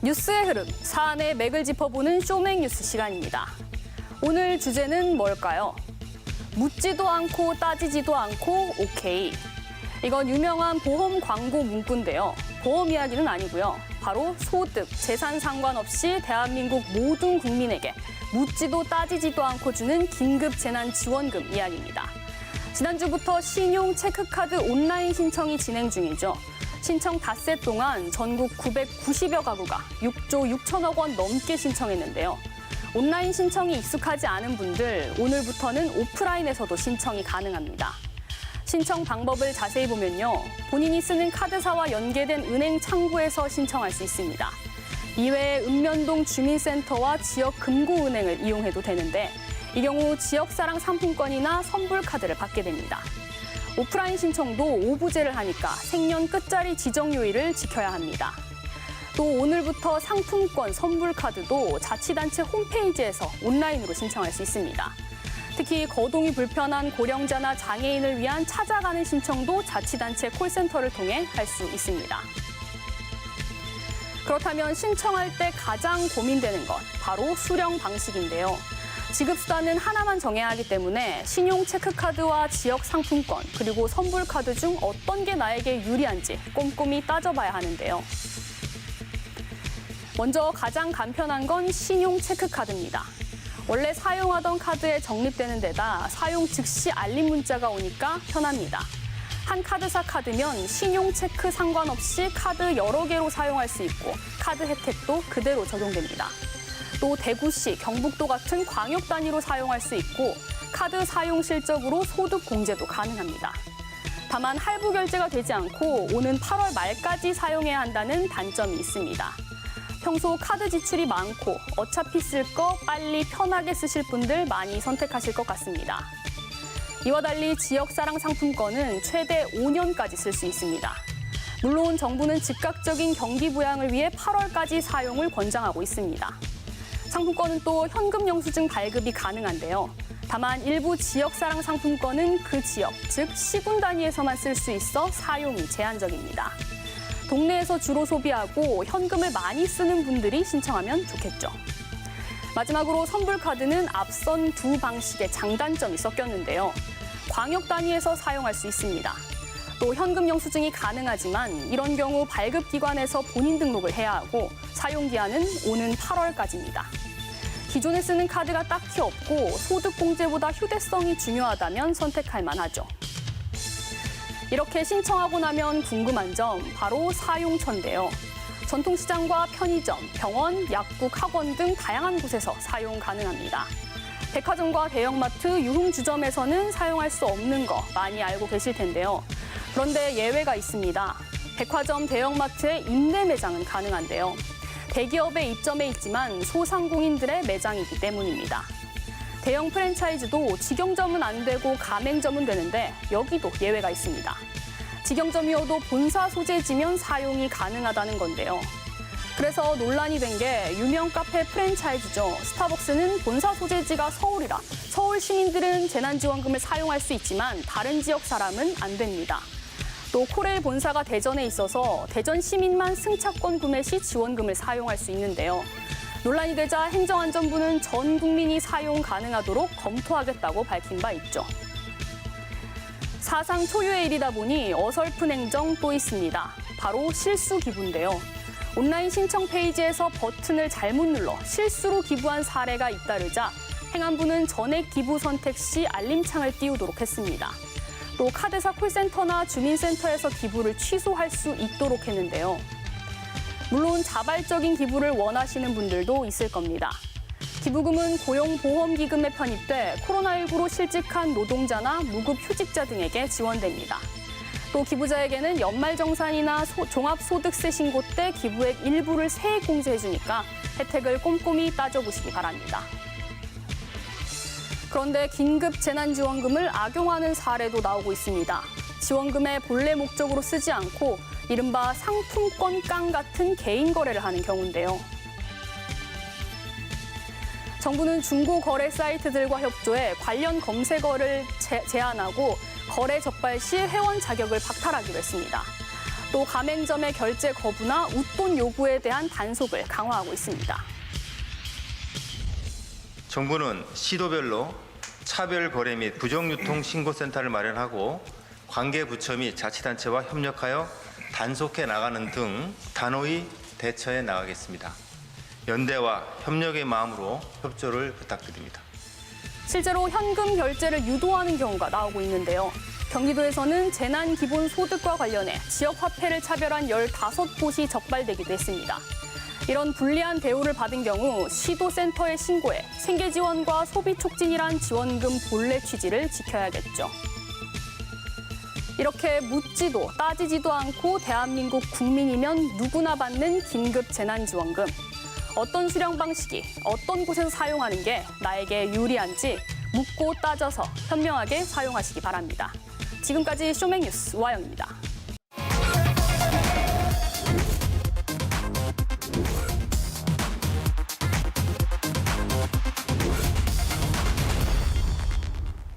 뉴스의 흐름, 사안의 맥을 짚어보는 쇼맥뉴스 시간입니다. 오늘 주제는 뭘까요? 묻지도 않고 따지지도 않고 오케이. 이건 유명한 보험 광고 문구인데요. 보험 이야기는 아니고요. 바로 소득, 재산 상관없이 대한민국 모든 국민에게 묻지도 따지지도 않고 주는 긴급 재난지원금 이야기입니다. 지난주부터 신용 체크카드 온라인 신청이 진행 중이죠. 신청 닷새 동안 전국 990여 가구가 6조 6천억 원 넘게 신청했는데요. 온라인 신청이 익숙하지 않은 분들, 오늘부터는 오프라인에서도 신청이 가능합니다. 신청 방법을 자세히 보면요. 본인이 쓰는 카드사와 연계된 은행 창구에서 신청할 수 있습니다. 이외에 읍면동 주민센터와 지역 금고은행을 이용해도 되는데 이 경우 지역사랑 상품권이나 선불카드를 받게 됩니다. 오프라인 신청도 오부제를 하니까 생년 끝자리 지정 요일을 지켜야 합니다. 또 오늘부터 상품권, 선불카드도 자치단체 홈페이지에서 온라인으로 신청할 수 있습니다. 특히 거동이 불편한 고령자나 장애인을 위한 찾아가는 신청도 자치단체 콜센터를 통해 할 수 있습니다. 그렇다면 신청할 때 가장 고민되는 것, 바로 수령 방식인데요. 지급수단은 하나만 정해야 하기 때문에 신용 체크카드와 지역 상품권, 그리고 선불카드 중 어떤 게 나에게 유리한지 꼼꼼히 따져봐야 하는데요. 먼저 가장 간편한 건 신용 체크카드입니다. 원래 사용하던 카드에 적립되는 데다 사용 즉시 알림 문자가 오니까 편합니다. 한 카드사 카드면 신용 체크 상관없이 카드 여러 개로 사용할 수 있고 카드 혜택도 그대로 적용됩니다. 또 대구시, 경북도 같은 광역 단위로 사용할 수 있고 카드 사용 실적으로 소득 공제도 가능합니다. 다만 할부 결제가 되지 않고 오는 8월 말까지 사용해야 한다는 단점이 있습니다. 평소 카드 지출이 많고 어차피 쓸 거 빨리 편하게 쓰실 분들 많이 선택하실 것 같습니다. 이와 달리 지역사랑 상품권은 최대 5년까지 쓸 수 있습니다. 물론 정부는 즉각적인 경기 부양을 위해 8월까지 사용을 권장하고 있습니다. 상품권은 또 현금 영수증 발급이 가능한데요. 다만 일부 지역사랑 상품권은 그 지역, 즉 시군 단위에서만 쓸 수 있어 사용이 제한적입니다. 동네에서 주로 소비하고 현금을 많이 쓰는 분들이 신청하면 좋겠죠. 마지막으로 선불카드는 앞선 두 방식의 장단점이 섞였는데요. 광역 단위에서 사용할 수 있습니다. 또 현금 영수증이 가능하지만 이런 경우 발급기관에서 본인 등록을 해야 하고 사용기한은 오는 8월까지입니다. 기존에 쓰는 카드가 딱히 없고 소득공제보다 휴대성이 중요하다면 선택할 만하죠. 이렇게 신청하고 나면 궁금한 점, 바로 사용처인데요. 전통시장과 편의점, 병원, 약국, 학원 등 다양한 곳에서 사용 가능합니다. 백화점과 대형마트, 유흥주점에서는 사용할 수 없는 거 많이 알고 계실 텐데요. 그런데 예외가 있습니다. 백화점, 대형마트의 임대 매장은 가능한데요. 대기업의 입점해 있지만 소상공인들의 매장이기 때문입니다. 대형 프랜차이즈도 직영점은 안 되고 가맹점은 되는데 여기도 예외가 있습니다. 직영점이어도 본사 소재지면 사용이 가능하다는 건데요. 그래서 논란이 된 게 유명 카페 프랜차이즈죠. 스타벅스는 본사 소재지가 서울이라 서울 시민들은 재난지원금을 사용할 수 있지만 다른 지역 사람은 안 됩니다. 또 코레일 본사가 대전에 있어서 대전 시민만 승차권 구매 시 지원금을 사용할 수 있는데요. 논란이 되자 행정안전부는 전 국민이 사용 가능하도록 검토하겠다고 밝힌 바 있죠. 사상 초유의 일이다 보니 어설픈 행정 또 있습니다. 바로 실수 기부인데요. 온라인 신청 페이지에서 버튼을 잘못 눌러 실수로 기부한 사례가 잇따르자 행안부는 전액 기부 선택 시 알림창을 띄우도록 했습니다. 또 카드사 콜센터나 주민센터에서 기부를 취소할 수 있도록 했는데요. 물론 자발적인 기부를 원하시는 분들도 있을 겁니다. 기부금은 고용보험기금에 편입돼 코로나19로 실직한 노동자나 무급휴직자 등에게 지원됩니다. 또 기부자에게는 연말정산이나 종합소득세 신고 때 기부액 일부를 세액 공제해주니까 혜택을 꼼꼼히 따져보시기 바랍니다. 그런데 긴급 재난지원금을 악용하는 사례도 나오고 있습니다. 지원금의 본래 목적으로 쓰지 않고 이른바 상품권 깡 같은 개인 거래를 하는 경우인데요. 정부는 중고거래 사이트들과 협조해 관련 검색어를 제한하고 거래 적발 시 회원 자격을 박탈하기로 했습니다. 또 가맹점의 결제 거부나 웃돈 요구에 대한 단속을 강화하고 있습니다. 정부는 시도별로 차별 거래 및 부정유통 신고센터를 마련하고 관계 부처 및 자치단체와 협력하여 단속해 나가는 등 단호히 대처해 나가겠습니다. 연대와 협력의 마음으로 협조를 부탁드립니다. 실제로 현금 결제를 유도하는 경우가 나오고 있는데요. 경기도에서는 재난기본소득과 관련해 지역화폐를 차별한 15곳이 적발되기도 했습니다. 이런 불리한 대우를 받은 경우 시도센터에 신고해 생계지원과 소비촉진이란 지원금 본래 취지를 지켜야겠죠. 이렇게 묻지도 따지지도 않고 대한민국 국민이면 누구나 받는 긴급 재난지원금. 어떤 수령 방식이 어떤 곳에서 사용하는 게 나에게 유리한지 묻고 따져서 현명하게 사용하시기 바랍니다. 지금까지 쇼맥뉴스 우아영입니다.